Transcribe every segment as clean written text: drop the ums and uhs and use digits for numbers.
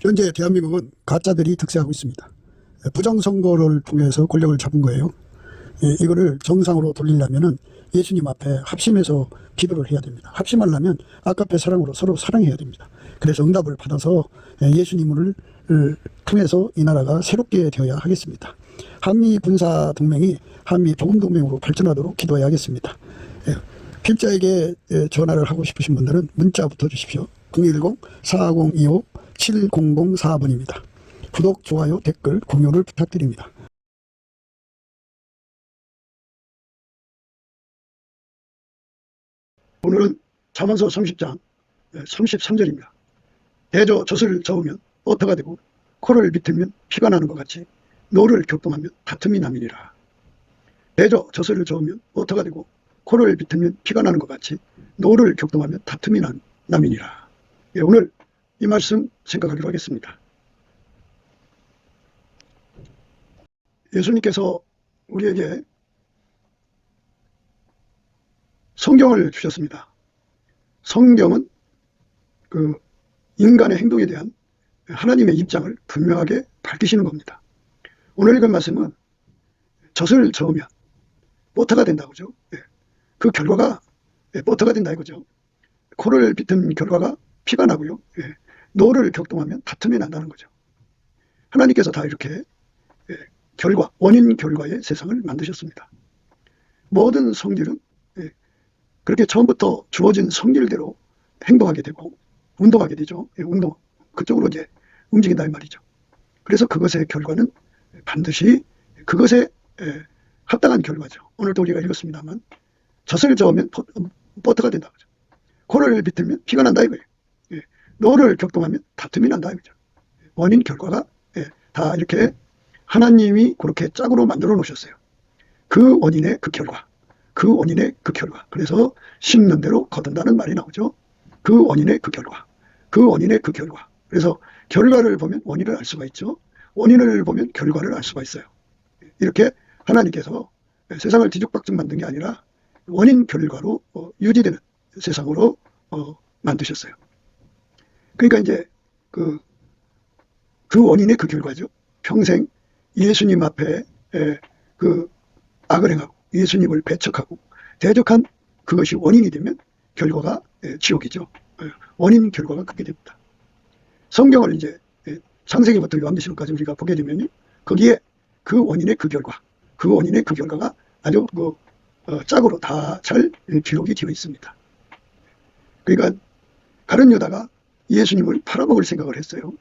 현재 대한민국은 가짜들이 득세하고 있습니다. 부정선거를 통해서 권력을 잡은 거예요. 이거를 정상으로 돌리려면 예수님 앞에 합심해서 기도를 해야 됩니다. 합심하려면 아까페 사랑으로 서로 사랑해야 됩니다. 그래서 응답을 받아서 예수님을 통해서 이 나라가 새롭게 되어야 하겠습니다. 한미 군사 동맹이 한미 보건 동맹으로 발전하도록 기도해야 하겠습니다. 필자에게 전화를 하고 싶으신 분들은 문자부터 주십시오. 010-4025-7004번입니다. 구독, 좋아요, 댓글, 공유를 부탁드립니다. 오늘은 잠언서 30장 33절입니다. 대저 젖을 저으면 어터가 되고 코를 비틀면 피가 나는 것 같이 노를 격동하면 다툼이 남이니라. 대저 젖을 저으면 어터가 되고 코를 비틀면 피가 나는 것 같이 노를 격동하면 다툼이 남이니라. 오늘 이 말씀 생각하기로 하겠습니다. 예수님께서 우리에게 성경을 주셨습니다. 성경은 그 인간의 행동에 대한 하나님의 입장을 분명하게 밝히시는 겁니다. 오늘 읽은 말씀은 젖을 저으면 보터가 된다고 그죠? 그 결과가 보터가 된다 이거죠. 코를 비튼 결과가 피가 나고요. 노를 격동하면 다툼이 난다는 거죠. 하나님께서 다 이렇게 결과, 원인 결과의 세상을 만드셨습니다. 모든 성질은 그렇게 처음부터 주어진 성질대로 행동하게 되고 운동하게 되죠. 운동 그쪽으로 이제 움직인다 이 말이죠. 그래서 그것의 결과는 반드시 그것에 합당한 결과죠. 오늘도 우리가 읽었습니다만 젖을 저으면 버터가 된다 그죠. 코를 비틀면 피가 난다 이거예요. 노를 격동하면 다툼이 난다 이거죠. 원인 결과가 다 이렇게 하나님이 그렇게 짝으로 만들어 놓으셨어요. 그 원인의 그 결과, 그 원인의 그 결과. 그래서 심는 대로 거둔다는 말이 나오죠. 그 원인의 그 결과, 그 원인의 그 결과. 그래서 결과를 보면 원인을 알 수가 있죠. 원인을 보면 결과를 알 수가 있어요. 이렇게 하나님께서 세상을 뒤죽박죽 만든 게 아니라 원인 결과로 유지되는 세상으로 만드셨어요. 그러니까 이제 그 원인의 그 결과죠. 평생 예수님 앞에 그 악을 행하고 예수님을 배척하고 대적한 그것이 원인이 되면 결과가 지옥이죠. 원인 결과가 그렇게 됩니다. 성경을 이제 창세기부터 요한계시록까지 우리가 보게 되면 거기에 그 원인의 그 결과, 그 원인의 그 결과가 아주 짝으로 다 잘 기록이 되어 있습니다. 그러니까 가룟 유다가 예수님을 팔아먹을 생각을 했어요.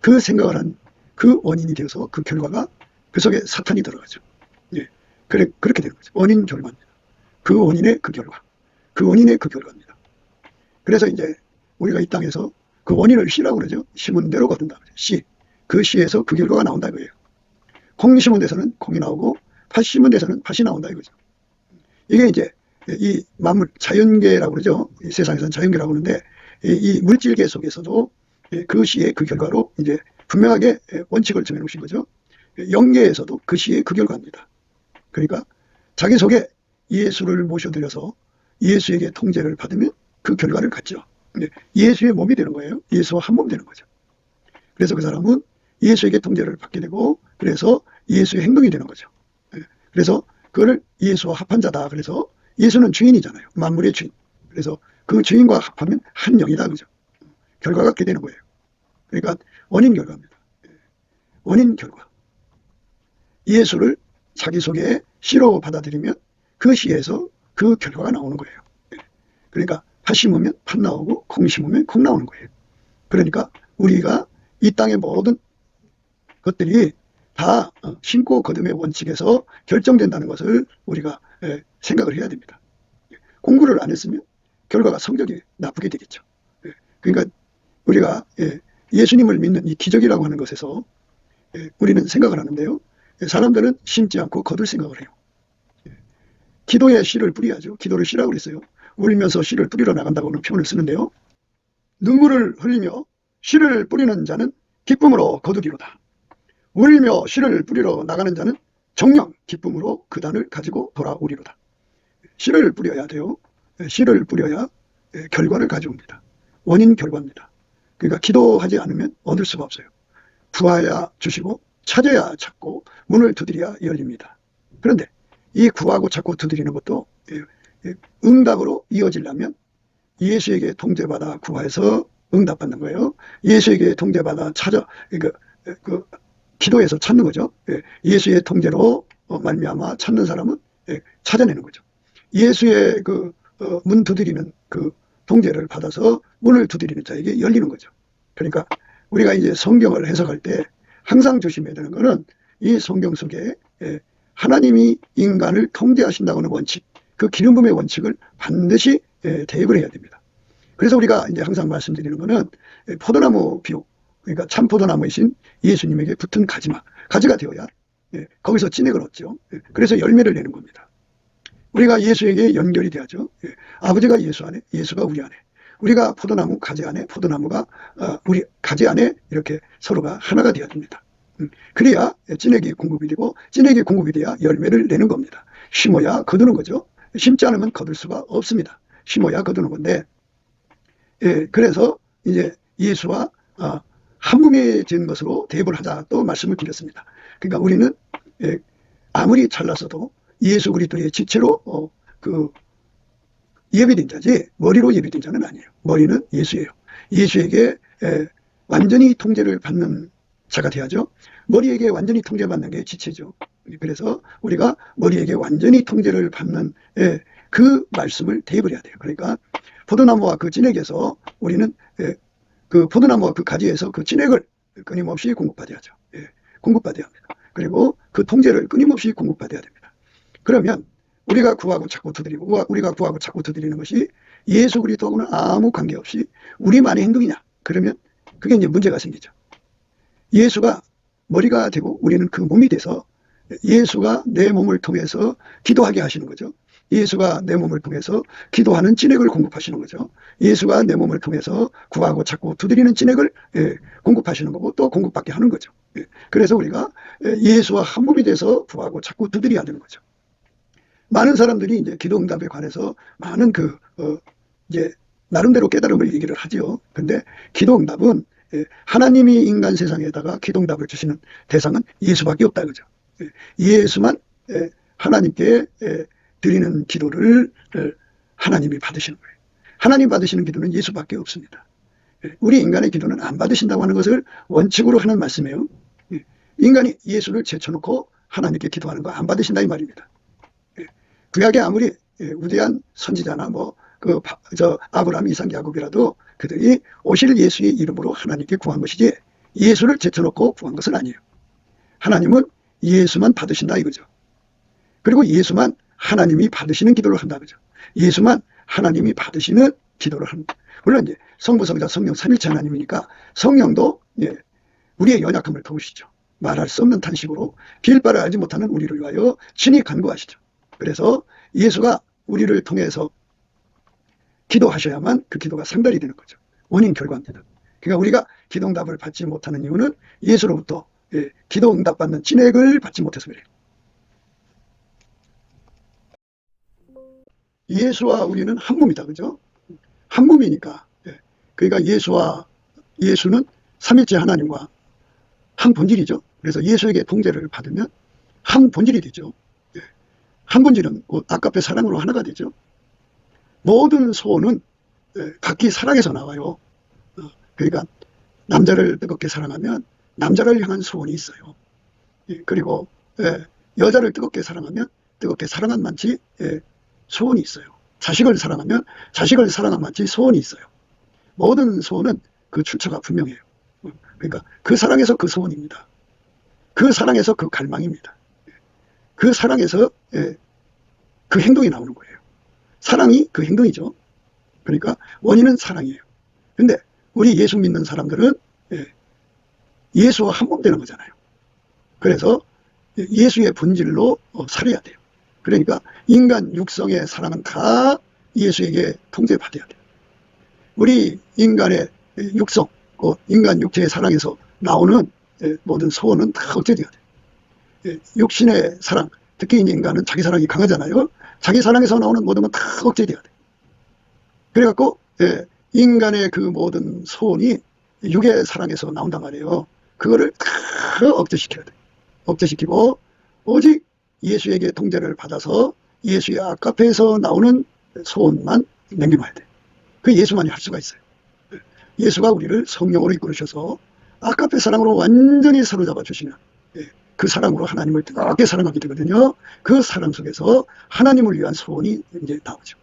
그 생각을 한 그 원인이 되어서 그 결과가 그 속에 사탄이 들어가죠. 그렇게 되는 거죠. 원인 결과입니다. 그 원인의 그 결과, 그 원인의 그 결과입니다. 그래서 이제 우리가 이 땅에서 그 원인을 씨라고 그러죠. 심은 대로 거둔다. 씨, 그 씨에서 그 결과가 나온다 이거예요. 콩 심은 데서는 콩이 나오고 팥 심은 데서는 팥이 나온다 이거죠. 이게 이제 이 만물 자연계라고 그러죠. 이 세상에서는 자연계라고 하는데 이 물질계 속에서도 그 시의 그 결과로 이제 분명하게 원칙을 정해놓으신 거죠. 영계에서도 그 시의 그 결과입니다. 그러니까 자기 속에 예수를 모셔드려서 예수에게 통제를 받으면 그 결과를 갖죠. 예수의 몸이 되는 거예요. 예수와 한 몸 되는 거죠. 그래서 그 사람은 예수에게 통제를 받게 되고 그래서 예수의 행동이 되는 거죠. 그래서 그거를 예수와 합한 자다. 그래서 예수는 주인이잖아요. 만물의 주인. 그래서 그 주인과 합하면 한 영이다. 그죠? 결과가 그렇게 되는 거예요. 그러니까 원인 결과입니다. 원인 결과. 예수를 자기 속에 씨로 받아들이면 그 씨에서 그 결과가 나오는 거예요. 그러니까 팥 심으면 팥 나오고 콩 심으면 콩 나오는 거예요. 그러니까 우리가 이 땅의 모든 것들이 다 신고 거듭의 원칙에서 결정된다는 것을 우리가 생각을 해야 됩니다. 공부를 안 했으면 결과가 성적이 나쁘게 되겠죠. 그러니까 우리가 예수님을 믿는 이 기적이라고 하는 것에서 우리는 생각을 하는데요. 사람들은 심지 않고 거둘 생각을 해요. 기도에 씨를 뿌려야죠. 기도를 씨라고 그랬어요. 울면서 씨를 뿌리러 나간다고는 표현을 쓰는데요. 눈물을 흘리며 씨를 뿌리는 자는 기쁨으로 거두리로다. 울며 씨를 뿌리러 나가는 자는 정녕 기쁨으로 그 단을 가지고 돌아오리로다. 씨를 뿌려야 돼요. 씨를 뿌려야 결과를 가져옵니다. 원인 결과입니다. 그러니까 기도하지 않으면 얻을 수가 없어요. 구하야 주시고 찾아야 찾고 문을 두드려야 열립니다. 그런데 이 구하고 찾고 두드리는 것도 응답으로 이어지려면 예수에게 통제받아 구해서 응답받는 거예요. 예수에게 통제받아 그 기도해서 찾는 거죠. 예수의 통제로 말미암아 찾는 사람은 찾아내는 거죠. 예수의 문 두드리는 그 통제를 받아서 문을 두드리는 자에게 열리는 거죠. 그러니까 우리가 이제 성경을 해석할 때 항상 조심해야 되는 것은 이 성경 속에 하나님이 인간을 통제하신다고는 원칙, 그 기름 부음의 원칙을 반드시 대입을 해야 됩니다. 그래서 우리가 이제 항상 말씀드리는 것은 포도나무 비유, 그러니까 참 포도나무이신 예수님에게 붙은 가지가 되어야 거기서 진액을 얻죠. 그래서 열매를 내는 겁니다. 우리가 예수에게 연결이 돼야죠. 아버지가 예수 안에, 예수가 우리 안에, 우리가 포도나무 가지 안에, 포도나무가 우리 가지 안에 이렇게 서로가 하나가 되어야 됩니다. 그래야 진액이 공급이 되고 진액이 공급이 돼야 열매를 내는 겁니다. 심어야 거두는 거죠. 심지 않으면 거둘 수가 없습니다. 심어야 거두는 건데, 그래서 이제 예수와 한 몸이 된 것으로 대입을 하자 또 말씀을 드렸습니다. 그러니까 우리는 아무리 잘났어도 예수 그리스도의 지체로 예비된 자지 머리로 예비된 자는 아니에요. 머리는 예수예요. 예수에게 완전히 통제를 받는 자가 돼야죠. 머리에게 완전히 통제받는 게 지체죠. 그래서 우리가 머리에게 완전히 통제를 받는 그 말씀을 대입을 해야 돼요. 그러니까 포도나무와 그 진액에서 우리는 그 포도나무와 그 가지에서 그 진액을 끊임없이 공급받아야죠. 공급받아야 합니다. 그리고 그 통제를 끊임없이 공급받아야 됩니다. 그러면 우리가 구하고 찾고 두드리고 우리가 구하고 찾고 두드리는 것이 예수 그리스도하고는 아무 관계없이 우리만의 행동이냐? 그러면 그게 이제 문제가 생기죠. 예수가 머리가 되고 우리는 그 몸이 돼서 예수가 내 몸을 통해서 기도하게 하시는 거죠. 예수가 내 몸을 통해서 기도하는 진액을 공급하시는 거죠. 예수가 내 몸을 통해서 구하고 찾고 두드리는 진액을 공급하시는 거고 또 공급받게 하는 거죠. 그래서 우리가 예수와 한 몸이 돼서 구하고 찾고 두드려야 되는 거죠. 많은 사람들이 이제 기도응답에 관해서 많은 이제 나름대로 깨달음을 얘기를 하지요. 근데 기도응답은 하나님이 인간 세상에다가 기도응답을 주시는 대상은 예수밖에 없다 그죠. 예수만 하나님께 드리는 기도를 하나님이 받으시는 거예요. 하나님 받으시는 기도는 예수밖에 없습니다. 우리 인간의 기도는 안 받으신다고 하는 것을 원칙으로 하는 말씀이에요. 인간이 예수를 제쳐놓고 하나님께 기도하는 거 안 받으신다 이 말입니다. 구약에 아무리 위대한 선지자나 아브라함, 이삭, 야곱이라도 그들이 오실 예수의 이름으로 하나님께 구한 것이지 예수를 제쳐놓고 구한 것은 아니에요. 하나님은 예수만 받으신다 이거죠. 그리고 예수만 하나님이 받으시는 기도를 한다 그죠. 예수만 하나님이 받으시는 기도를 합니다. 물론 이제 성부, 성자, 성령 삼일체 하나님이니까 성령도 우리의 연약함을 도우시죠. 말할 수 없는 탄식으로 길바를 알지 못하는 우리를 위하여 친히 간구하시죠. 그래서 예수가 우리를 통해서 기도하셔야만 그 기도가 상달이 되는 거죠. 원인 결과입니다. 그러니까 우리가 기도응답을 받지 못하는 이유는 예수로부터 기도응답 받는 진액을 받지 못해서 그래요. 예수와 우리는 한 몸이다 그죠? 한 몸이니까. 그러니까 예수는 삼일째 하나님과 한 본질이죠. 그래서 예수에게 통제를 받으면 한 본질이 되죠. 한 본질은 아까의 사랑으로 하나가 되죠. 모든 소원은 각기 사랑에서 나와요. 그러니까 남자를 뜨겁게 사랑하면 남자를 향한 소원이 있어요. 그리고 여자를 뜨겁게 사랑하면 뜨겁게 사랑한 만치 소원이 있어요. 자식을 사랑하면 자식을 사랑한 만치 소원이 있어요. 모든 소원은 그 출처가 분명해요. 그러니까 그 사랑에서 그 소원입니다. 그 사랑에서 그 갈망입니다. 그 사랑에서 그 행동이 나오는 거예요. 사랑이 그 행동이죠. 그러니까 원인은 사랑이에요. 근데 우리 예수 믿는 사람들은 예수와 한 몸 되는 거잖아요. 그래서 예수의 본질로 살아야 돼요. 그러니까 인간 육성의 사랑은 다 예수에게 통제받아야 돼요. 우리 인간의 육성, 인간 육체의 사랑에서 나오는 모든 소원은 다 억제돼야 돼요. 육신의 사랑, 특히 인간은 자기 사랑이 강하잖아요. 자기 사랑에서 나오는 모든 건 다 억제돼야 돼요. 그래갖고 인간의 그 모든 소원이 육의 사랑에서 나온단 말이에요. 그거를 다 억제시켜야 돼. 억제시키고 오직 예수에게 통제를 받아서 예수의 아카페에서 나오는 소원만 남겨놔야 돼. 그 예수만이 할 수가 있어요. 예수가 우리를 성령으로 이끌으셔서 아카페 사랑으로 완전히 사로잡아 주시면 그 사랑으로 하나님을 뜨겁게 사랑하게 되거든요. 그 사랑 속에서 하나님을 위한 소원이 이제 나오죠.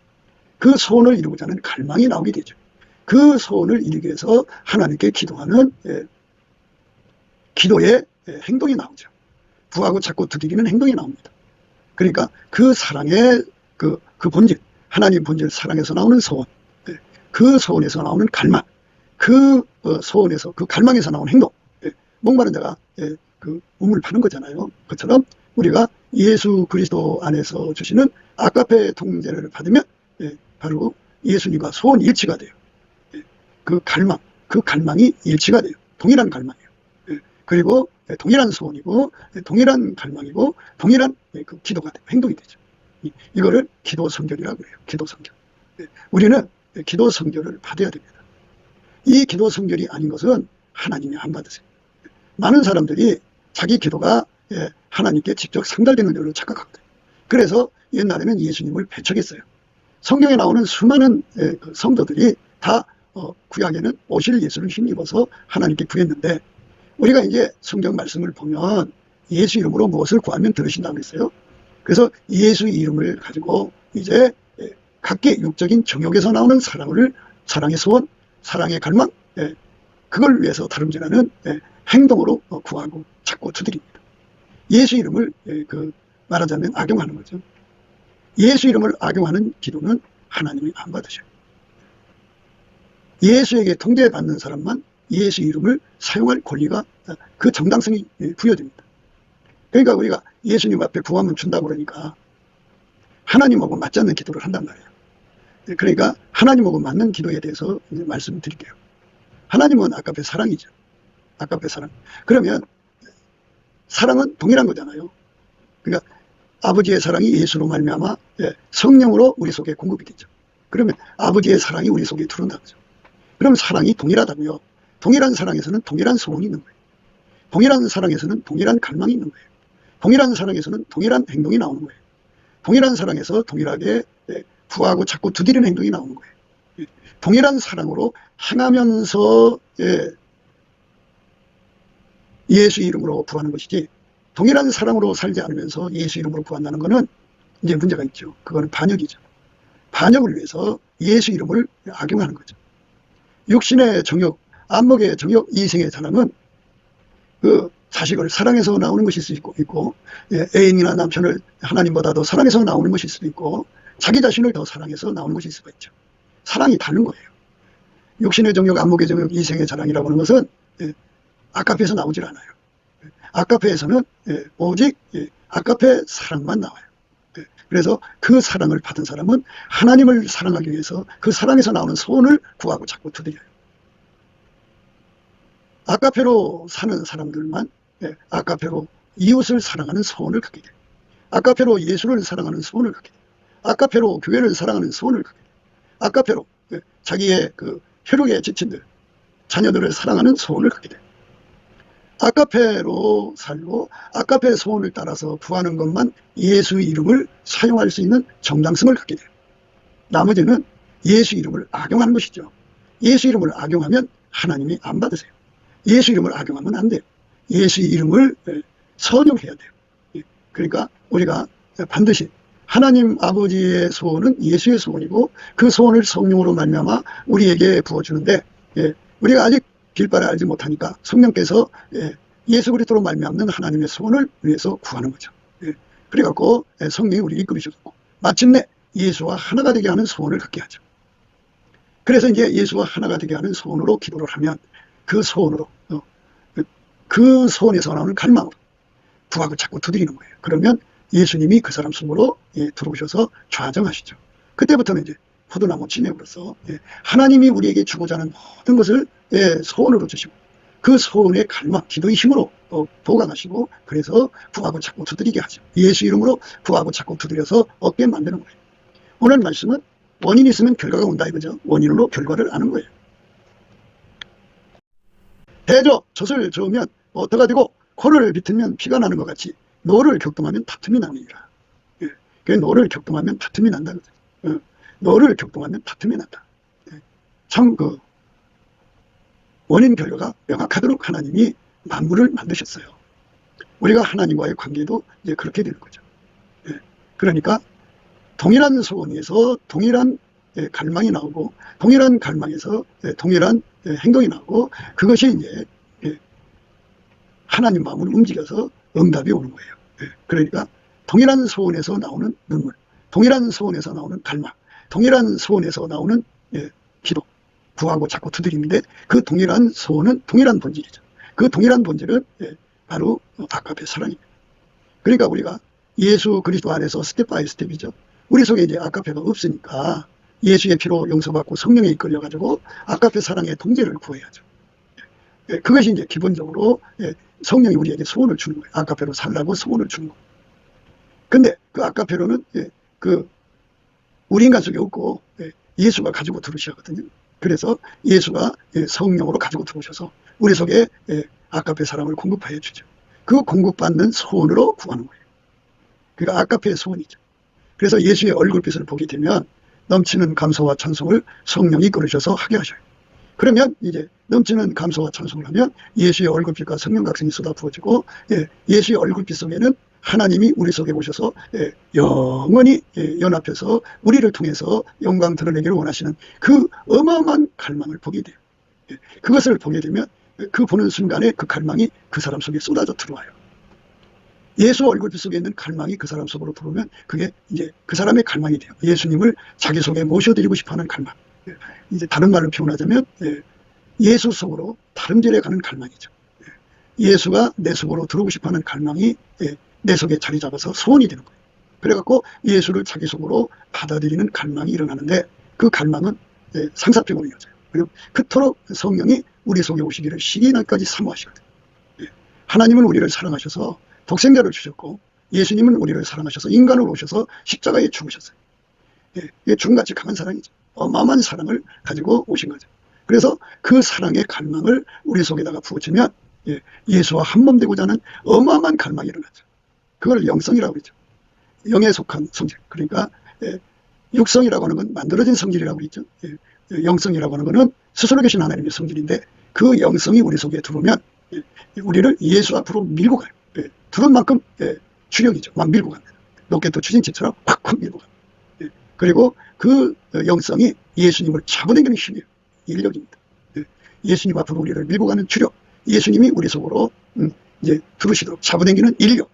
그 소원을 이루고자 하는 갈망이 나오게 되죠. 그 소원을 이루기 위해서 하나님께 기도하는 기도의 행동이 나오죠. 구하고 찾고 두드리는 행동이 나옵니다. 그러니까 그 사랑의 그 본질, 하나님 본질 사랑에서 나오는 소원, 그 소원에서 나오는 갈망, 그 소원에서 그 갈망에서 나오는 행동, 목마른 자가 그 우물 파는 거잖아요. 그처럼 우리가 예수 그리스도 안에서 주시는 아카페 통제를 받으면 바로 예수님과 소원 일치가 돼요. 그 갈망, 그 갈망이 일치가 돼요. 동일한 갈망이에요. 그리고 동일한 소원이고 동일한 갈망이고 동일한 그 기도가 되고 행동이 되죠. 이거를 기도 성결이라고 그래요. 기도 성결. 우리는 기도 성결을 받아야 됩니다. 이 기도 성결이 아닌 것은 하나님이 안 받으세요. 많은 사람들이 자기 기도가 하나님께 직접 상달되는 줄로 착각합니다. 그래서 옛날에는 예수님을 배척했어요. 성경에 나오는 수많은 성도들이 다 구약에는 오실 예수를 힘입어서 하나님께 구했는데 우리가 이제 성경 말씀을 보면 예수 이름으로 무엇을 구하면 들으신다고 그랬어요. 그래서 예수 이름을 가지고 이제 각기 육적인 정욕에서 나오는 사랑의 소원, 사랑의 갈망, 그걸 위해서 다름질하는 행동으로 구하고 찾고 두드립니다. 예수 이름을 말하자면 악용하는 거죠. 예수 이름을 악용하는 기도는 하나님이 안 받으셔요. 예수에게 통제받는 사람만 예수 이름을 사용할 권리가 그 정당성이 부여됩니다. 그러니까 우리가 예수님 앞에 구하면 준다고 그러니까 하나님하고 맞지 않는 기도를 한단 말이에요. 그러니까 하나님하고 맞는 기도에 대해서 이제 말씀드릴게요. 하나님은 아까페 사랑이죠. 아까페 사랑. 그러면 사랑은 동일한 거잖아요. 그러니까 아버지의 사랑이 예수로 말미암아 성령으로 우리 속에 공급이 되죠. 그러면 아버지의 사랑이 우리 속에 들어온다는 거죠. 그럼 사랑이 동일하다고요. 동일한 사랑에서는 동일한 소원이 있는 거예요. 동일한 사랑에서는 동일한 갈망이 있는 거예요. 동일한 사랑에서는 동일한 행동이 나오는 거예요. 동일한 사랑에서 동일하게 구하고 찾고 두드리는 행동이 나오는 거예요. 동일한 사랑으로 행하면서 예수 이름으로 구하는 것이지 동일한 사랑으로 살지 않으면서 예수 이름으로 구한다는 것은 이제 문제가 있죠. 그거는 반역이죠. 반역을 위해서 예수 이름을 악용하는 거죠. 육신의 정욕, 안목의 정욕, 이생의 사랑은 그 자식을 사랑해서 나오는 것일 수 있고 애인이나 남편을 하나님보다도 사랑해서 나오는 것일 수도 있고 자기 자신을 더 사랑해서 나오는 것일 수가 있죠. 사랑이 다른 거예요. 육신의 정욕, 안목의 정욕, 이생의 사랑이라고 하는 것은 아카페에서 나오질 않아요. 아카페에서는 오직 아카페 사랑만 나와요. 그래서 그 사랑을 받은 사람은 하나님을 사랑하기 위해서 그 사랑에서 나오는 소원을 구하고 찾고 두드려요. 아카페로 사는 사람들만 아카페로 이웃을 사랑하는 소원을 갖게 돼요. 아카페로 예수를 사랑하는 소원을 갖게 돼요. 아카페로 교회를 사랑하는 소원을 갖게 돼요. 아카페로 자기의 그 혈육에 지친 자녀들을 사랑하는 소원을 갖게 돼요. 아카페로 살고 아카페 소원을 따라서 구하는 것만 예수 이름을 사용할 수 있는 정당성을 갖게 돼요. 나머지는 예수 이름을 악용하는 것이죠. 예수 이름을 악용하면 하나님이 안 받으세요. 예수 이름을 악용하면 안 돼요. 예수 이름을 선용해야 돼요. 그러니까 우리가 반드시 하나님 아버지의 소원은 예수의 소원이고 그 소원을 성령으로 말미암아 우리에게 부어주는데 우리가 아직 길바를 알지 못하니까 성령께서 예수 그리스도로 말미암는 하나님의 소원을 위해서 구하는 거죠. 그래갖고 성령이 우리를 이끌으셨고 마침내 예수와 하나가 되게 하는 소원을 갖게 하죠. 그래서 이제 예수와 하나가 되게 하는 소원으로 기도를 하면 그 소원으로 그 소원에서 나오는 갈망으로 구하고 찾고 두드리는 거예요. 그러면 예수님이 그 사람 속으로 들어오셔서 좌정하시죠. 그때부터는 이제 포도나무 진액으로서 하나님이 우리에게 주고자 하는 모든 것을 소원으로 주시고 그 소원의 갈망, 기도의 힘으로 보강하시고 그래서 구하고 찾고 두드리게 하죠. 예수 이름으로 구하고 찾고 두드려서 얻게 만드는 거예요. 오늘 말씀은 원인이 있으면 결과가 온다 이거죠. 원인으로 결과를 아는 거예요. 대저 젖을 저으면 어떠가 되고 코를 비틀면 피가 나는 것 같이 노를 격동하면 다툼이 나느니라. 예. 그 노를 격동하면 다툼이 난다. 노를 격동하면 다툼이 난다. 예. 참 원인 결과가 명확하도록 하나님이 만물을 만드셨어요. 우리가 하나님과의 관계도 이제 그렇게 되는 거죠. 예. 그러니까 동일한 소원에서 동일한 갈망이 나오고 동일한 갈망에서 동일한 행동이 나오고 그것이 이제 하나님 마음을 움직여서 응답이 오는 거예요. 그러니까 동일한 소원에서 나오는 눈물, 동일한 소원에서 나오는 갈망, 동일한 소원에서 나오는 기도, 구하고 자꾸 두드리는데 그 동일한 소원은 동일한 본질이죠. 그 동일한 본질은 바로 아가페 사랑입니다. 그러니까 우리가 예수 그리스도 안에서 스텝 바이 스텝이죠. 우리 속에 이제 아가페가 없으니까 예수의 피로 용서받고 성령에 이끌려가지고 아가페 사랑의 동제를 구해야죠. 그것이 이제 기본적으로 성령이 우리에게 소원을 주는 거예요. 아가페로 살라고 소원을 주는 거예요. 근데 그 아가페로는 그 우리 인간 속에 없고 예수가 가지고 들으셔거든요. 그래서 예수가 성령으로 가지고 들어오셔서 우리 속에 아가페 사랑을 공급하여 주죠. 그 공급받는 소원으로 구하는 거예요. 그러니까 아가페의 소원이죠. 그래서 예수의 얼굴빛을 보게 되면 넘치는 감사와 찬송을 성령이 이끌으셔서 하게 하셔요. 그러면 이제 넘치는 감사와 찬송을 하면 예수의 얼굴빛과 성령 각성이 쏟아 부어지고 예수의 얼굴빛 속에는 하나님이 우리 속에 오셔서 영원히 연합해서 우리를 통해서 영광 드러내기를 원하시는 그 어마어마한 갈망을 보게 돼요. 그것을 보게 되면 그 보는 순간에 그 갈망이 그 사람 속에 쏟아져 들어와요. 예수 얼굴빛 속에 있는 갈망이 그 사람 속으로 들어오면 그게 이제 그 사람의 갈망이 돼요. 예수님을 자기 속에 모셔드리고 싶어하는 갈망. 이제 다른 말로 표현하자면 예수 속으로 다름질해 가는 갈망이죠. 예수가 내 속으로 들어오고 싶어하는 갈망이 내 속에 자리 잡아서 소원이 되는 거예요. 그래갖고 예수를 자기 속으로 받아들이는 갈망이 일어나는데 그 갈망은 상사적으로 이어져요. 그리고 그토록 성령이 우리 속에 오시기를 시기날까지 사모하시거든요. 하나님은 우리를 사랑하셔서 독생자를 주셨고 예수님은 우리를 사랑하셔서 인간으로 오셔서 십자가에 죽으셨어요. 이게 죽음같이 강한 사랑이죠. 어마어마한 사랑을 가지고 오신 거죠. 그래서 그 사랑의 갈망을 우리 속에다가 부어주면 예수와 한몸 되고자 하는 어마어마한 갈망이 일어나죠. 그걸 영성이라고 그러죠. 영에 속한 성질. 그러니까 육성이라고 하는 건 만들어진 성질이라고 그러죠. 영성이라고 하는 것은 스스로 계신 하나님의 성질인데 그 영성이 우리 속에 들어오면 우리를 예수 앞으로 밀고 가요. 들은 만큼 추력이죠. 막 밀고 갑니다. 로켓도 추진체처럼 팍팍 밀고 갑니다. 그리고 그 영성이 예수님을 잡아당기는 힘이에요. 인력입니다. 예수님 앞으로 우리를 밀고 가는 추력. 예수님이 우리 속으로 이제 들으시도록 잡아당기는 인력.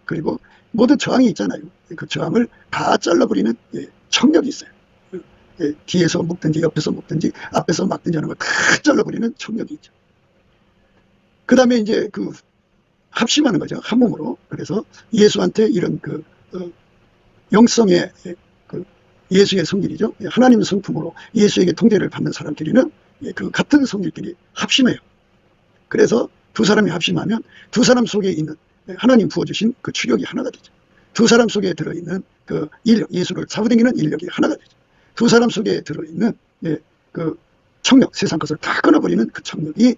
그리고 모든 저항이 있잖아요. 그 저항을 다 잘라버리는 청력이 있어요. 뒤에서 묶든지 옆에서 묶든지 앞에서 막든지 하는 걸 다 잘라버리는 청력이 있죠. 그 다음에 이제 그 합심하는 거죠. 한 몸으로. 그래서 예수한테 이런 영성의 예수의 성질이죠. 하나님 성품으로 예수에게 통제를 받는 사람끼리는 그 같은 성질끼리 합심해요. 그래서 두 사람이 합심하면 두 사람 속에 있는 하나님 부어주신 그 추력이 하나가 되죠. 두 사람 속에 들어있는 그 인력, 예수를 잡아당기는 인력이 하나가 되죠. 두 사람 속에 들어있는 그 청력, 세상 것을 다 끊어버리는 그 청력이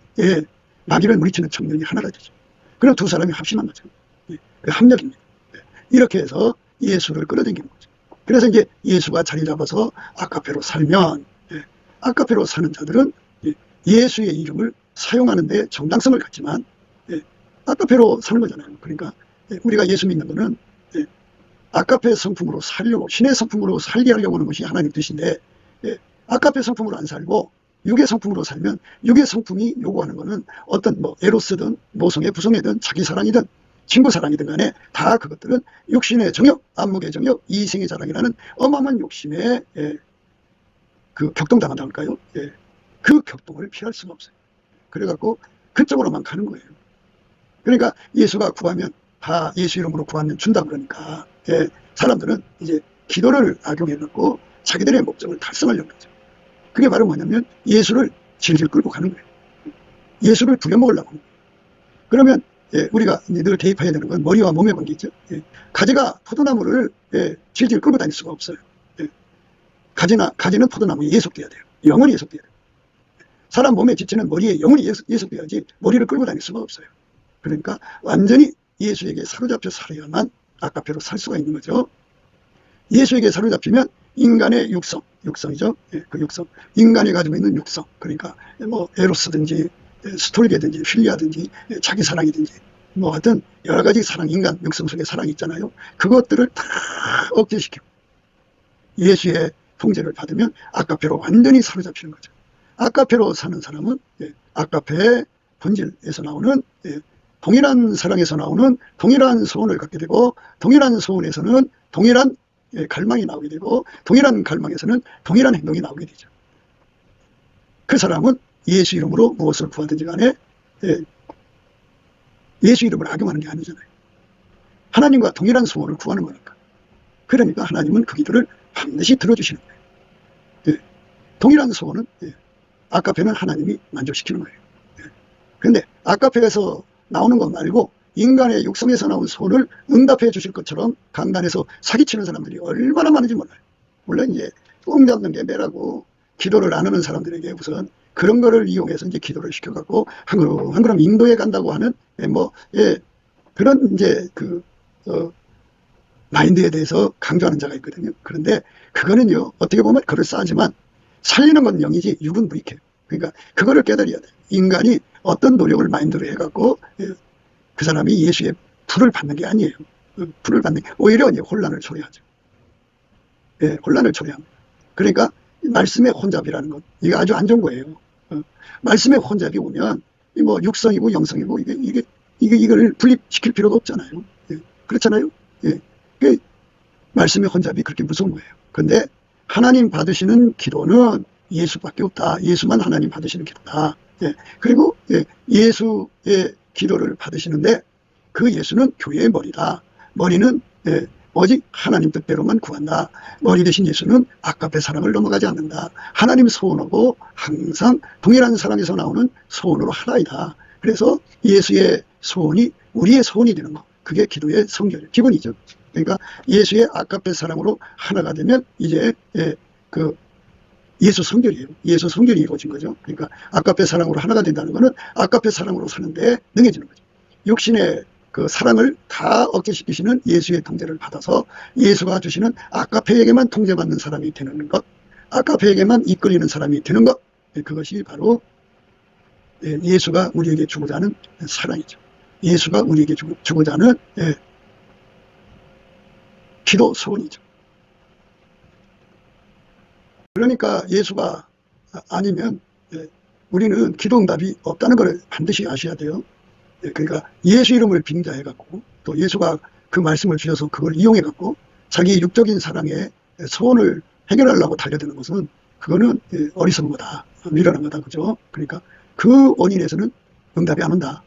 마귀를 물리치는 청력이 하나가 되죠. 그럼 두 사람이 합심한 거죠. 그 합력입니다. 이렇게 해서 예수를 끌어당기는 거죠. 그래서 이제 예수가 자리 잡아서 아가페로 살면 아가페로 사는 자들은 예수의 이름을 사용하는 데 정당성을 갖지만 아가페로 사는 거잖아요. 그러니까 우리가 예수 믿는 거는 아가페 성품으로 살려고 신의 성품으로 살게 하려고 하는 것이 하나님 뜻인데 아가페 성품으로 안 살고 육의 성품으로 살면 육의 성품이 요구하는 거는 어떤 뭐 에로스든 모성애 부성애든 자기 사랑이든 친구 사랑이든 간에 다 그것들은 육신의 정욕, 안목의 정욕, 이생의 자랑이라는 어마어마한 욕심에 그 격동당한다 할까요? 그 격동을 피할 수가 없어요. 그래갖고 그쪽으로만 가는 거예요. 그러니까 예수가 구하면 다 예수 이름으로 구하면 준다 그러니까 사람들은 이제 기도를 악용해갖고 자기들의 목적을 달성하려고 하죠. 그게 바로 뭐냐면 예수를 질질 끌고 가는 거예요. 예수를 부려먹으려고 하는 거예요. 그러면 우리가 이제 늘 대입해야 되는 건 머리와 몸의 관계죠. 가지가 포도나무를 질질 끌고 다닐 수가 없어요. 가지는 포도나무에 예속돼야 돼요. 영원히 예속돼야 돼요. 사람 몸의 지체는 머리에 영혼이 예속돼야지 머리를 끌고 다닐 수가 없어요. 그러니까 완전히 예수에게 사로잡혀 살아야만 아까페로 살 수가 있는 거죠. 예수에게 사로잡히면 인간의 육성이죠. 예, 그 육성. 인간이 가지고 있는 육성. 그러니까 뭐 에로스든지 스톨게든지 필리아든지 자기 사랑이든지 뭐 하여튼 여러 가지 사랑, 인간 육성 속에 사랑이 있잖아요. 그것들을 다 억제시키고 예수의 통제를 받으면 아까페로 완전히 사로잡히는 거죠. 아까페로 사는 사람은 아까페의 본질에서 나오는 동일한 사랑에서 나오는 동일한 소원을 갖게 되고, 동일한 소원에서는 동일한 갈망이 나오게 되고, 동일한 갈망에서는 동일한 행동이 나오게 되죠. 그 사람은 예수 이름으로 무엇을 구하든지 간에 예수 이름을 악용하는 게 아니잖아요. 하나님과 동일한 소원을 구하는 거니까. 그러니까 하나님은 그 기도를 반드시 들어주시는 거예요. 동일한 소원은 아까페는 하나님이 만족시키는 거예요. 그런데 아까페에서 나오는 것 말고 인간의 육성에서 나온 소원을 응답해 주실 것처럼 강단에서 사기치는 사람들이 얼마나 많은지 몰라요. 물론 이제 꽁 잡는 게 매라고 기도를 안 하는 사람들에게 우선 그런 거를 이용해서 이제 기도를 시켜갖고 한 걸음 인도에 간다고 하는 그런 이제 마인드에 대해서 강조하는 자가 있거든요. 그런데 그거는요, 어떻게 보면 그럴싸하지만 살리는 건 영이지 육은 무익해요. 그러니까 그거를 깨달아야 돼요. 인간이 어떤 노력을 마인드로 해갖고 그 사람이 예수의 불을 받는 게 아니에요. 불을 받는 게 오히려 이제 혼란을 초래하죠. 혼란을 초래합니다. 그러니까 말씀의 혼잡이라는 것, 이게 아주 안 좋은 거예요. 말씀의 혼잡이 오면 뭐 육성이고 영성이고 이걸 분립시킬 필요가 없잖아요. 그렇잖아요. 말씀의 혼잡이 그렇게 무서운 거예요. 근데 하나님 받으시는 기도는 예수밖에 없다. 예수만 하나님 받으시는 기도다. 그리고 예수의 기도를 받으시는데 그 예수는 교회의 머리다. 머리는 오직 하나님 뜻대로만 구한다. 머리 대신 예수는 아까페 사랑을 넘어가지 않는다. 하나님 소원하고 항상 동일한 사랑에서 나오는 소원으로 하나이다. 그래서 예수의 소원이 우리의 소원이 되는 거. 그게 기도의 성결, 기본이죠. 그러니까 예수의 아까페 사랑으로 하나가 되면 이제 예수 성결이에요. 예수 성결이 이루어진 거죠. 그러니까 아까페 사랑으로 하나가 된다는 것은 아까페 사랑으로 사는데 능해지는 거죠. 육신의 그 사랑을 다 억제시키시는 예수의 통제를 받아서 예수가 주시는 아까페에게만 통제받는 사람이 되는 것, 아까페에게만 이끌리는 사람이 되는 것, 그것이 바로 예수가 우리에게 주고자 하는 사랑이죠. 예수가 우리에게 주고자 하는 기도 소원이죠. 그러니까 예수가 아니면 우리는 기도 응답이 없다는 걸 반드시 아셔야 돼요. 그러니까 예수 이름을 빙자해갖고 또 예수가 그 말씀을 주셔서 그걸 이용해갖고 자기 육적인 사랑의 소원을 해결하려고 달려드는 것은 그거는 어리석은 거다. 미련한 거다. 그죠? 그러니까 그 원인에서는 응답이 안 온다.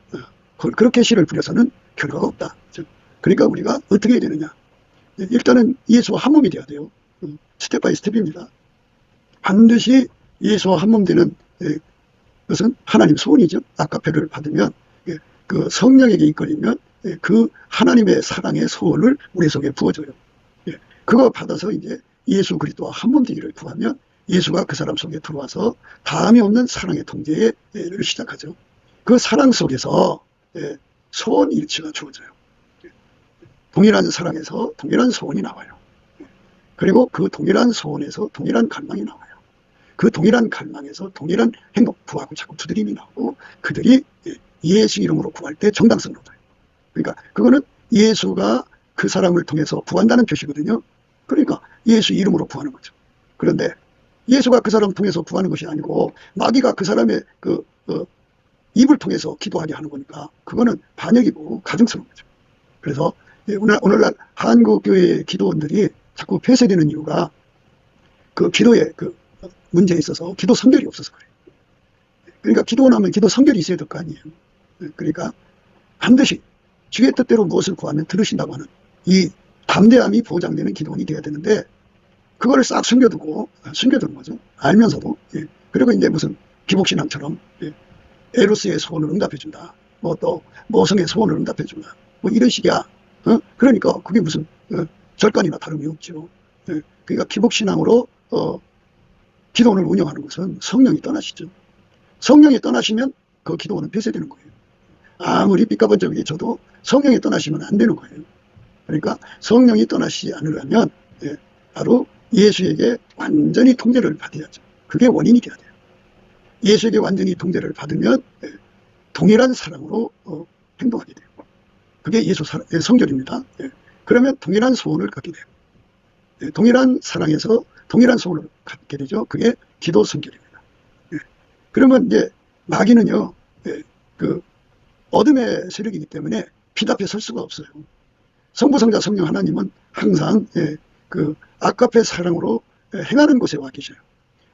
그렇게 씨를 부려서는 결과가 없다. 그러니까 우리가 어떻게 해야 되느냐. 일단은 예수와 한 몸이 돼야 돼요. 스텝 바이 스텝입니다. 반드시 예수와 한 몸 되는 것은 하나님 소원이죠. 아까페를 받으면 그 성령에게 이끌리면 그 하나님의 사랑의 소원을 우리 속에 부어줘요. 그거 받아서 이제 예수 그리스도와 한 몸 되기를 구하면 예수가 그 사람 속에 들어와서 다음이 없는 사랑의 통제를 시작하죠. 그 사랑 속에서 소원 일치가 주어져요. 동일한 사랑에서 동일한 소원이 나와요. 그리고 그 동일한 소원에서 동일한 갈망이 나와요. 그 동일한 갈망에서 동일한 행동, 구하고 자꾸 두드림이 나오고 그들이 예수 이름으로 구할 때 정당성을 얻어요. 그러니까 그거는 예수가 그 사람을 통해서 구한다는 표시거든요. 그러니까 예수 이름으로 구하는 거죠. 그런데 예수가 그 사람을 통해서 구하는 것이 아니고 마귀가 그 사람의 입을 통해서 기도하게 하는 거니까 그거는 반역이고 가증스러운 거죠. 그래서 오늘날 한국교회 기도원들이 자꾸 폐쇄되는 이유가 그 기도의 그 문제에 있어서 기도 성결이 없어서 그래요. 그러니까 기도원 하면 기도 성결이 있어야 될 거 아니에요. 그러니까 반드시 주의 뜻대로 무엇을 구하면 들으신다고 하는 이 담대함이 보장되는 기도원이 되어야 되는데 그거를 싹 숨겨두는 거죠. 알면서도. 그리고 이제 무슨 기복신앙처럼 에로스의 소원을 응답해준다. 뭐 또 모성의 소원을 응답해준다. 뭐 이런 식이야. 그러니까 그게 무슨 절간이나 다름이 없죠. 그러니까 기복신앙으로 기도원을 운영하는 것은 성령이 떠나시죠. 성령이 떠나시면 그 기도원은 폐쇄되는 거예요. 아무리 삐까번쩍이 쳐도 성령이 떠나시면 안 되는 거예요. 그러니까 성령이 떠나시지 않으려면 바로 예수에게 완전히 통제를 받아야죠. 그게 원인이 돼야 돼요. 예수에게 완전히 통제를 받으면 동일한 사랑으로 행동하게 돼요. 그게 예수 성결입니다. 그러면 동일한 소원을 갖게 돼요. 동일한 사랑에서 동일한 소원을 갖게 되죠. 그게 기도 성결입니다. 그러면 이제 마귀는요, 그 어둠의 세력이기 때문에 빛 앞에 설 수가 없어요. 성부, 성자, 성령 하나님은 항상 그 아까페 사랑으로 행하는 곳에 와 계셔요.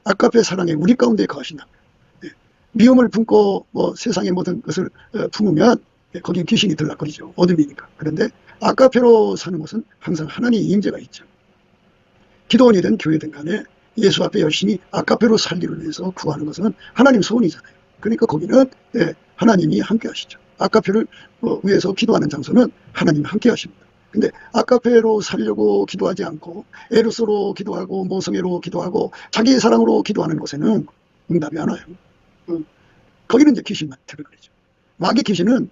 아까페 사랑에 우리 가운데 거하신다. 미움을 품고 뭐 세상의 모든 것을 품으면 거기 귀신이 들락거리죠. 어둠이니까. 그런데 아까페로 사는 곳은 항상 하나님의 임재가 있죠. 기도원이든 교회든 간에 예수 앞에 열심히 아까페로 살기를 위해서 구하는 것은 하나님 소원이잖아요. 그러니까 거기는 하나님이 함께 하시죠. 아까페를 위해서 기도하는 장소는 하나님이 함께 하십니다. 근데 아까페로 살려고 기도하지 않고 에로스로 기도하고 모성애로 기도하고 자기의 사랑으로 기도하는 곳에는 응답이 안 와요. 거기는 이제 귀신만 들어가죠. 마귀 귀신은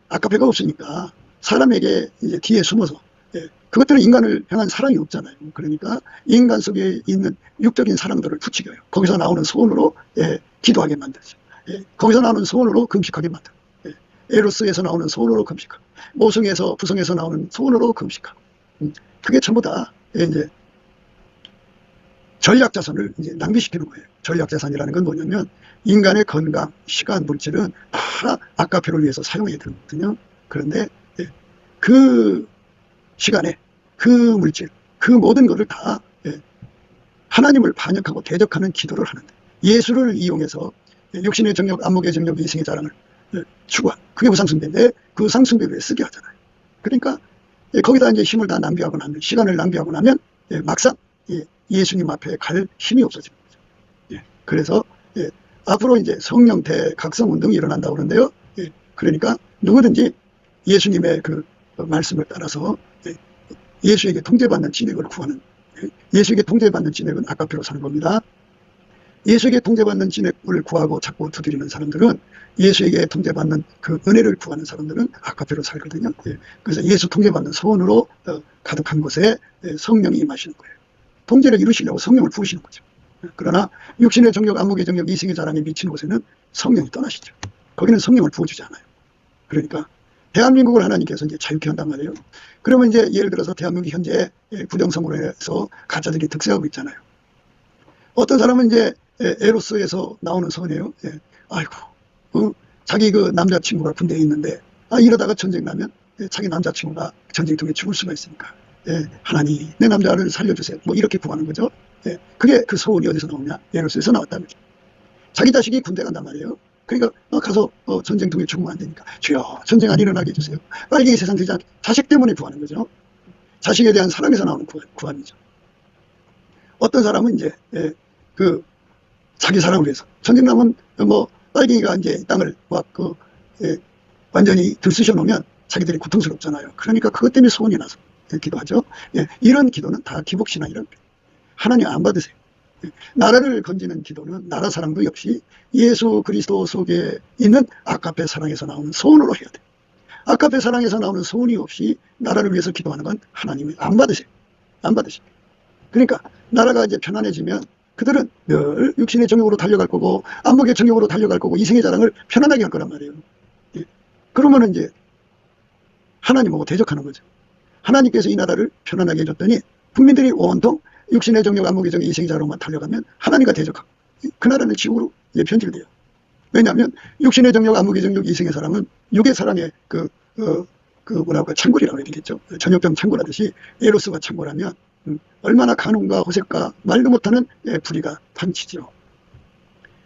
아까페가 없으니까 사람에게 이제 뒤에 숨어서 그것들은 인간을 향한 사랑이 없잖아요. 그러니까 인간 속에 있는 육적인 사랑들을 부추겨요. 거기서 나오는 소원으로 기도하게 만들죠. 거기서 나오는 소원으로 금식하게 만들어요. 에로스에서 나오는 소원으로 금식하고 모성에서 부성에서 나오는 소원으로 금식하고 그게 전부 다 이제 전략자산을 이제 낭비시키는 거예요. 전략자산이라는 건 뭐냐면 인간의 건강, 시간, 물질은 다 아까페를 위해서 사용해야 되거든요. 그런데 그 시간에 그 물질, 그 모든 것을 다 하나님을 반역하고 대적하는 기도를 하는데 예수를 이용해서 육신의 정욕, 안목의 정욕, 이생의 자랑을 추구한 그게 우상숭배인데 그 우상숭배를 쓰게 하잖아요. 그러니까 거기다 이제 힘을 다 낭비하고 나면 시간을 낭비하고 나면 막상 예수님 앞에 갈 힘이 없어지는 거죠. 그래서 앞으로 이제 성령 대각성 운동이 일어난다고 그러는데요. 그러니까 누구든지 예수님의 그 말씀을 따라서 예수에게 통제받는 진액을 구하는 예수에게 통제받는 진액은 아까페로 사는 겁니다. 예수에게 통제받는 진액을 구하고 자꾸 두드리는 사람들은 예수에게 통제받는 그 은혜를 구하는 사람들은 아까페로 살거든요. 그래서 예수 통제받는 소원으로 가득한 곳에 성령이 임하시는 거예요. 통제를 이루시려고 성령을 부으시는 거죠. 그러나 육신의 정욕, 안목의 정욕, 이생의 자랑에 미친 곳에는 성령이 떠나시죠. 거기는 성령을 부어주지 않아요. 그러니까 대한민국을 하나님께서 이제 자유케 한단 말이에요. 그러면 이제 예를 들어서 대한민국이 현재 부정성으로 해서 가짜들이 득세하고 있잖아요. 어떤 사람은 이제 에로스에서 나오는 소원이에요. 아이고, 자기 그 남자친구가 군대에 있는데, 이러다가 전쟁 나면 자기 남자친구가 전쟁통에 죽을 수가 있으니까, 하나님, 내 남자를 살려주세요. 뭐 이렇게 구하는 거죠. 그게 그 소원이 어디서 나오냐? 에로스에서 나왔다는 거죠. 자기 자식이 군대 간단 말이에요. 그러니까 가서 전쟁통에 죽으면 안 되니까 주여 전쟁 안 일어나게 해주세요. 빨갱이 세상 되지 않게 자식 때문에 구하는 거죠. 자식에 대한 사랑에서 나오는 구함이죠. 어떤 사람은 이제 그 자기 사랑을 위해서 전쟁 나면 뭐 빨갱이가 이제 땅을 막 완전히 들쑤셔 놓으면 자기들이 고통스럽잖아요. 그러니까 그것 때문에 소원이 나서 기도하죠. 이런 기도는 다 기복신앙이란 하나님 안 받으세요. 나라를 건지는 기도는 나라 사랑도 역시 예수 그리스도 속에 있는 아까페 사랑에서 나오는 소원으로 해야 돼요. 아까페 사랑에서 나오는 소원이 없이 나라를 위해서 기도하는 건 하나님이 안 받으세요. 안 받으세요. 그러니까 나라가 이제 편안해지면 그들은 늘 육신의 정욕으로 달려갈 거고 안목의 정욕으로 달려갈 거고 이생의 자랑을 편안하게 할 거란 말이에요. 그러면은 이제 하나님하고 대적하는 거죠. 하나님께서 이 나라를 편안하게 해줬더니 국민들이 온통 육신의 정욕, 안목의 정욕, 이생의 자랑만 달려가면 하나님과 대적하고 그 나라는 지옥으로 변질돼요. 왜냐하면 육신의 정욕, 안목의 정욕, 이생의 사랑은 육의 사랑의 뭐라고 창궐이라고 해야 되겠죠. 전염병 창궐하듯이 에로스가 창궐하면 얼마나 간음과 호색과 말도 못하는 불의가 판치죠.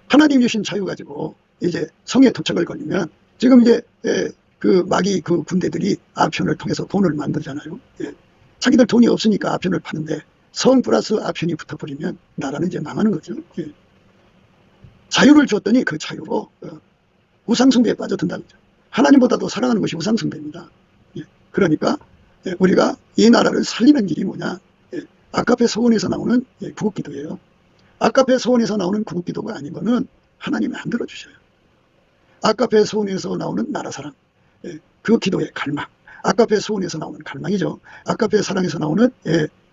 하나님 주신 자유 가지고 이제 성에 도착을 걸리면 지금 이제 그 마귀 그 군대들이 아편을 통해서 돈을 만들잖아요. 자기들 돈이 없으니까 아편을 파는데 성 플러스 아편이 붙어버리면 나라는 이제 망하는 거죠. 자유를 줬더니 그 자유로 우상숭배에 빠져든다는 거죠. 하나님보다도 사랑하는 것이 우상숭배입니다. 그러니까 우리가 이 나라를 살리는 길이 뭐냐? 아까페 소원에서 나오는 구국기도예요. 아까페 소원에서 나오는 구국기도가 아닌 거는 하나님이 안 들어주셔요. 아까페 소원에서 나오는 나라사랑, 그 기도의 갈망, 아까페 소원에서 나오는 갈망이죠. 아까페 사랑에서 나오는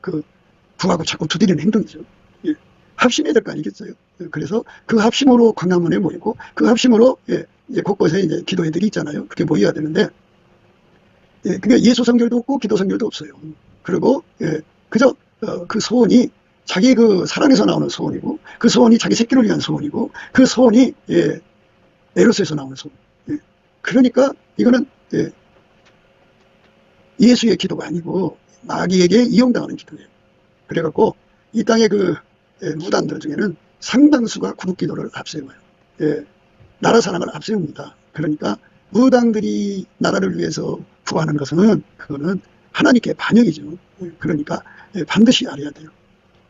그 구하고 자꾸 두드리는 행동이죠. 합심해야 될 거 아니겠어요. 그래서 그 합심으로 광화문에 모이고, 그 합심으로 이제 곳곳에 이제 기도회들이 있잖아요. 그게 모여야 되는데, 그게 예수 성결도 없고 기도 성결도 없어요. 그리고 그저 그 소원이 자기 그 사랑에서 나오는 소원이고, 그 소원이 자기 새끼를 위한 소원이고, 그 소원이 에로스에서 나오는 소원. 그러니까 이거는 예수의 기도가 아니고 마귀에게 이용당하는 기도예요. 그래갖고 이 땅의 그 무당들 중에는 상당수가 구독기도를 앞세워요. 나라 사랑을 앞세웁니다. 그러니까 무당들이 나라를 위해서 구하는 것은 그거는 하나님께 반역이죠. 그러니까 반드시 알아야 돼요.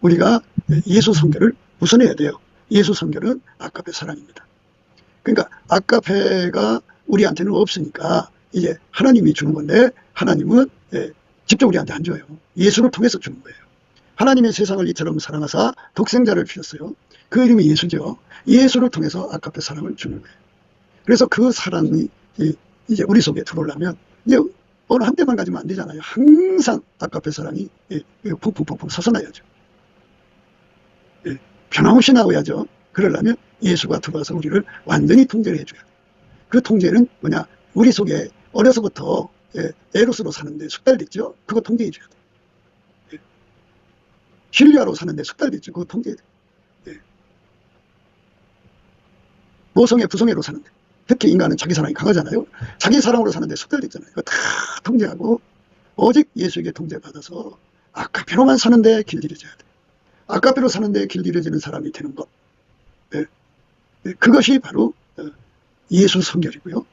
우리가 예수 성결을 우선해야 돼요. 예수 성결은 아까페 사랑입니다. 그러니까 아까페가 우리한테는 없으니까 이제 하나님이 주는 건데, 하나님은 직접 우리한테 안 줘요. 예수를 통해서 주는 거예요. 하나님의 세상을 이처럼 사랑하사 독생자를 주셨어요. 그 이름이 예수죠. 예수를 통해서 아까페 사랑을 주는 거예요. 그래서 그 사랑이 이제 우리 속에 들어오려면 이제 어느 한 대만 가지면 안 되잖아요. 항상 아까페 사랑이 푹푹푹푹 솟아나야죠. 변함없이 나와야죠. 그러려면 예수가 들어와서 우리를 완전히 통제를 해줘야 돼요. 그 통제는 뭐냐? 우리 속에 어려서부터 에로스로 사는데 숙달됐죠. 그거 통제해 줘야 돼요. 힐리아로 사는데 숙달됐죠. 그거 통제해 돼요. 모성애, 부성애로 사는데, 특히 인간은 자기 사랑이 강하잖아요. 자기 사랑으로 사는데 숙달됐잖아요. 그거 다 통제하고 오직 예수에게 통제받아서 아까페로만 사는데 길들여져야 돼요. 아까페로 사는데 길들여지는 사람이 되는 것. 그것이 바로 예수 성결이고요.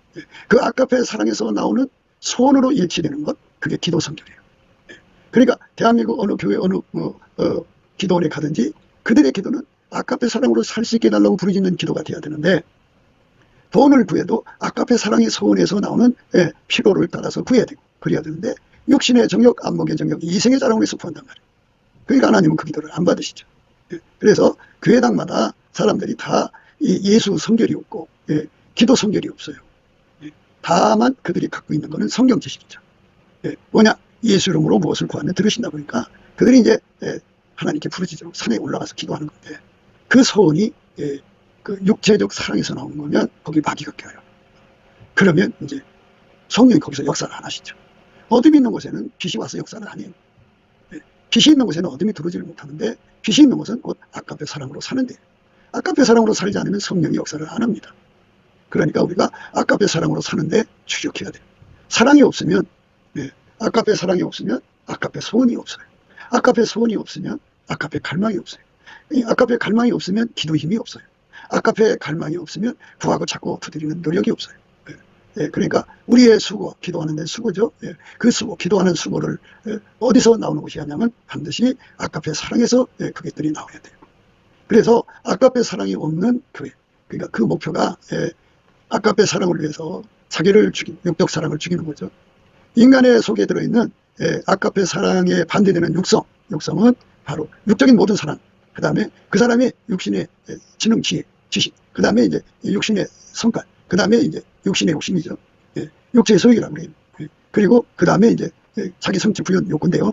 그 아까페 사랑에서 나오는 소원으로 일치되는 것, 그게 기도 성결이에요. 그러니까 대한민국 어느 교회 어느 기도원에 가든지 그들의 기도는 아까페 사랑으로 살 수 있게 해달라고 부르짖는 기도가 돼야 되는데, 돈을 구해도 아까페 사랑의 소원에서 나오는 필요를 따라서 구해야 되고 그래야 되는데, 육신의 정욕, 안목의 정욕, 이생의 자랑을 위해서 구한단 말이에요. 그러니까 하나님은 그 기도를 안 받으시죠. 그래서 교회당마다 사람들이 다 예수 성결이 없고 기도 성결이 없어요. 다만 그들이 갖고 있는 것은 성경 지식이죠. 뭐냐? 예수 이름으로 무엇을 구하면 들으신다 보니까 그들이 이제 하나님께 부르짖어 산에 올라가서 기도하는 건데, 그 소원이 그 육체적 사랑에서 나오는 거면 거기 마귀가 껴요. 그러면 이제 성령이 거기서 역사를 안 하시죠. 어둠이 있는 곳에는 빛이 와서 역사를 안 해요. 빛이 있는 곳에는 어둠이 들어오지를 못하는데, 빛이 있는 곳은 곧 아까페 사랑으로 사는데, 아까페 사랑으로 살지 않으면 성령이 역사를 안 합니다. 그러니까 우리가 아까페 사랑으로 사는데 추격해야 돼요. 사랑이 없으면, 아까페 사랑이 없으면 아까페 소원이 없어요. 아까페 소원이 없으면 아까페 갈망이 없어요. 아까페 갈망이 없으면 기도 힘이 없어요. 아까페 갈망이 없으면 구하고 찾고 두드리는 노력이 없어요. 그러니까 우리의 수고, 기도하는 데 수고죠. 그 수고, 기도하는 수고를 어디서 나오는 것이 하냐면 반드시 아까페 사랑에서 그것들이 나와야 돼요. 그래서 아까페 사랑이 없는 교회, 그러니까 그 목표가 아까페 사랑을 위해서 자기를 죽이는, 육적 사랑을 죽이는 거죠. 인간의 속에 들어있는 아까페 사랑에 반대되는 육성은 바로 육적인 모든 사랑, 그 다음에 그 사람의 육신의 지능, 지혜, 지식, 그 다음에 이제 육신의 성깔, 그 다음에 이제 육신의 욕심이죠. 육체의 소욕이라고 그래요. 그리고 그 다음에 이제 자기 성취 부연 욕구인데요.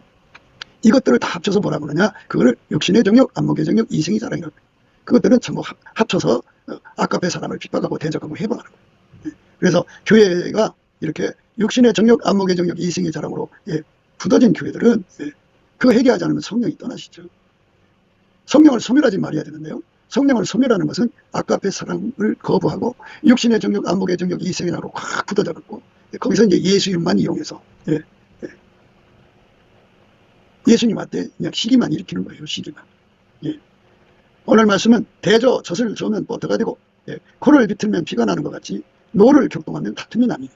이것들을 다 합쳐서 뭐라고 그러냐? 그거를 육신의 정욕, 안목의 정욕, 이생의 자랑이라고 해요. 그것들은 전부 합쳐서 아까페 사람을 핍박하고 대적하고 해방하는 거예요. 그래서 교회가 이렇게 육신의 정욕, 안목의 정욕, 이생의 자랑으로 굳어진 교회들은 그거 해결하지 않으면 성령이 떠나시죠. 성령을 소멸하지 말아야 되는데요. 성령을 소멸하는 것은 아까페 사랑을 거부하고 육신의 정욕, 안목의 정욕, 이생의 자랑으로 확 굳어져갖고 거기서 이제 예수 이름만 이용해서 예수님한테 그냥 시기만 일으키는 거예요. 시기만. 오늘 말씀은 대저 젖을 저으면 버터가 되고 코를 비틀면 피가 나는 것 같이 노를 격동하면 다툼이 납니다.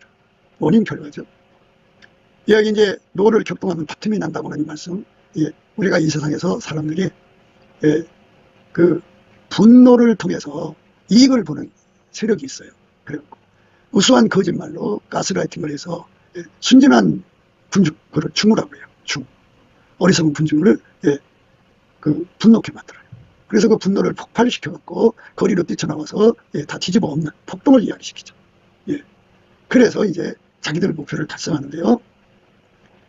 원인 결과죠. 여기 이제 노를 격동하면 다툼이 난다고 하는 이 말씀, 우리가 이 세상에서 사람들이 그 분노를 통해서 이익을 보는 세력이 있어요. 그리고 우수한 거짓말로 가스라이팅을 해서 순진한 군중, 그걸 충우라고 해요. 충. 어리석은 군중을 분노케 만들어요. 그래서 그 분노를 폭발시켜갖고 거리로 뛰쳐나와서 다 뒤집어 엎는 폭동을 이야기시키죠. 예. 그래서 이제 자기들 목표를 달성하는데요.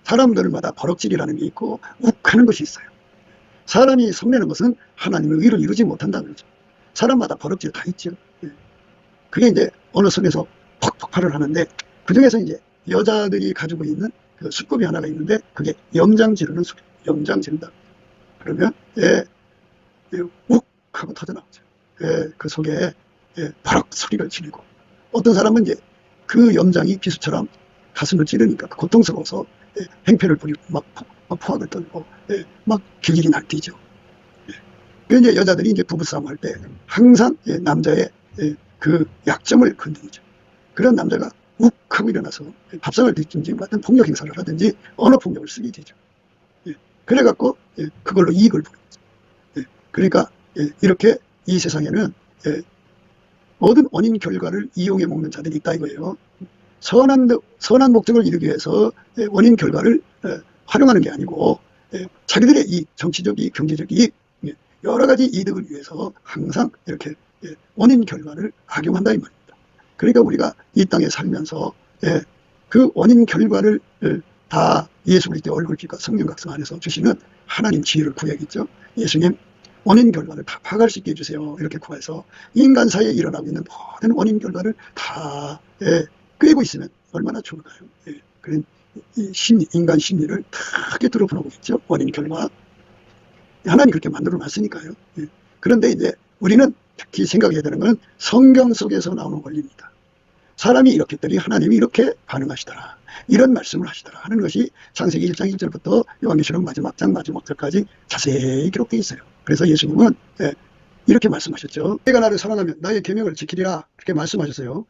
사람들마다 버럭질이라는 게 있고 욱하는 것이 있어요. 사람이 성내는 것은 하나님의 의를 이루지 못한다는 거죠. 사람마다 버럭질 다 있죠. 예. 그게 이제 어느 선에서 폭발을 하는데, 그 중에서 이제 여자들이 가지고 있는 그 수법이 하나가 있는데, 그게 염장 지르는 소리, 염장 지른다. 그러면 욱 하고 터져나오죠. 그 속에 버럭 소리를 지르고, 어떤 사람은 이제 그 염장이 비수처럼 가슴을 찌르니까 고통스러워서 행패를 부리고 막 포악을 떨고 막 길길이 날뛰죠. 그 이제 여자들이 이제 부부싸움 할 때 항상 남자의 그 약점을 건드리죠. 그런 남자가 욱 하고 일어나서 밥상을 뒤집지 같은 폭력 행사를 하든지 언어 폭력을 쓰게 되죠. 그래갖고 그걸로 이익을 보는 거죠. 그러니까 이렇게 이 세상에는 모든 원인 결과를 이용해 먹는 자들이 있다 이거예요. 선한 목적을 이루기 위해서 원인 결과를 활용하는 게 아니고 자기들의 이 정치적 이익, 경제적 이익, 여러 가지 이득을 위해서 항상 이렇게 원인 결과를 악용한다 이 말입니다. 그러니까 우리가 이 땅에 살면서 그 원인 결과를 다 예수 그리스도의 얼굴빛과 성령 각성 안에서 주시는 하나님 지혜를 구해야겠죠. 예수님 원인 결과를 다 파악할 수 있게 해주세요. 이렇게 구해서 인간 사이에 일어나고 있는 모든 원인 결과를 다 꿰고 있으면 얼마나 좋을까요? 그런 인간 심리를 다 꿰뚫어 보겠죠. 원인 결과. 하나님 그렇게 만들어 놨으니까요. 그런데 이제 우리는 특히 생각해야 되는 건 성경 속에서 나오는 원리입니다. 사람이 이렇게 했더니 하나님이 이렇게 반응하시더라. 이런 말씀을 하시더라 하는 것이 창세기 1장 1절부터 요한계시록 마지막 장 마지막 절까지 자세히 기록되어 있어요. 그래서 예수님은 이렇게 말씀하셨죠. 내가 나를 사랑하면 나의 계명을 지키리라. 그렇게 말씀하셨어요.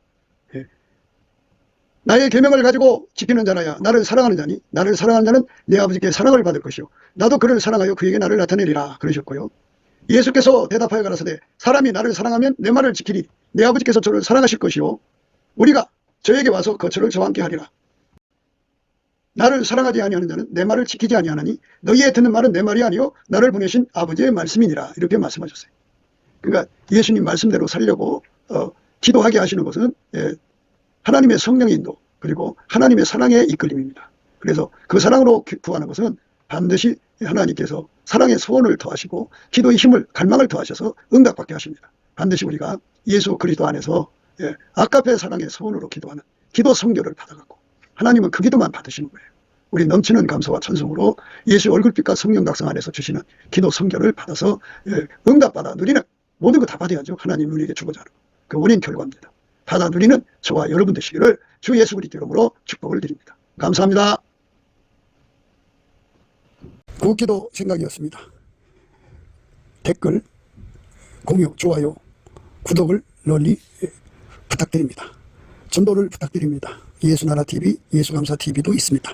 나의 계명을 가지고 지키는 자라야 나를 사랑하는 자니, 나를 사랑하는 자는 내 아버지께 사랑을 받을 것이요 나도 그를 사랑하여 그에게 나를 나타내리라 그러셨고요. 예수께서 대답하여 가라사대 사람이 나를 사랑하면 내 말을 지키리. 내 아버지께서 저를 사랑하실 것이요 우리가 저에게 와서 거처를 저와 함께 하리라. 나를 사랑하지 아니하는 자는 내 말을 지키지 아니하나니 너희의 듣는 말은 내 말이 아니요 나를 보내신 아버지의 말씀이니라. 이렇게 말씀하셨어요. 그러니까 예수님 말씀대로 살려고 기도하게 하시는 것은 하나님의 성령의 인도, 그리고 하나님의 사랑의 이끌림입니다. 그래서 그 사랑으로 구하는 것은 반드시 하나님께서 사랑의 소원을 더하시고 기도의 힘을, 갈망을 더하셔서 응답받게 하십니다. 반드시 우리가 예수 그리스도 안에서 아까페 사랑의 소원으로 기도하는 기도 성결을 받아갖고 하나님은 그 기도만 받으시는 거예요. 우리 넘치는 감사와 찬송으로 예수 얼굴빛과 성령 각성 안에서 주시는 기도 성결을 받아서 응답받아 누리는 모든 거 다 받아야죠. 하나님 우리에게 주고자 하는 그 원인 결과입니다. 받아 누리는 저와 여러분 되시기를 주 예수 그리스도 이름으로 축복을 드립니다. 감사합니다. 구기도 생각이었습니다. 댓글, 공유, 좋아요, 구독을 널리 부탁드립니다. 전도를 부탁드립니다. 예수나라TV, 예수감사TV도 있습니다.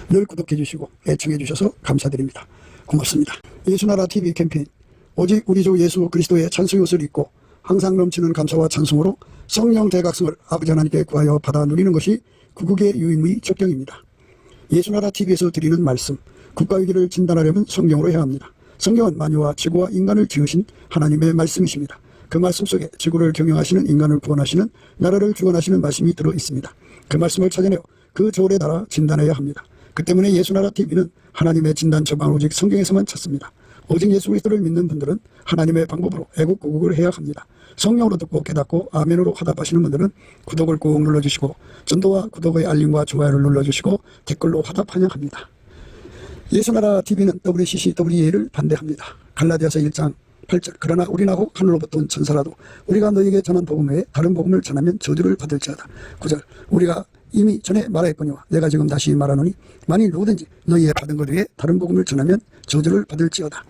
늘 구독해 주시고 애청해 주셔서 감사드립니다. 고맙습니다. 예수나라TV 캠페인 오직 우리 주 예수 그리스도의 찬송의 옷을 입고 항상 넘치는 감사와 찬송으로 성령 대각성을 아버지 하나님께 구하여 받아 누리는 것이 구국의 유임의 적경입니다. 예수나라TV에서 드리는 말씀, 국가위기를 진단하려면 성경으로 해야 합니다. 성경은 만유와 지구와 인간을 지으신 하나님의 말씀이십니다. 그 말씀 속에 지구를 경영하시는 인간을 구원하시는 나라를 주관하시는 말씀이 들어 있습니다. 그 말씀을 찾아내어 그 조례에 따라 진단해야 합니다. 그 때문에 예수나라TV는 하나님의 진단 처방을 오직 성경에서만 찾습니다. 오직 예수 그리스도를 믿는 분들은 하나님의 방법으로 애국구국을 해야 합니다. 성령으로 듣고 깨닫고 아멘으로 화답하시는 분들은 구독을 꾹 눌러주시고 전도와 구독의 알림과 좋아요를 눌러주시고 댓글로 화답 환영합니다. 예수나라TV는 WCC, WEA를 반대합니다. 갈라디아서 1장 8절 그러나 우리나고 하늘로부터 온 천사라도 우리가 너희에게 전한 복음 외에 다른 복음을 전하면 저주를 받을지어다. 9절 우리가 이미 전에 말하였거니와 내가 지금 다시 말하노니 만일 누구든지 너희의 받은 것 외에 다른 복음을 전하면 저주를 받을지어다.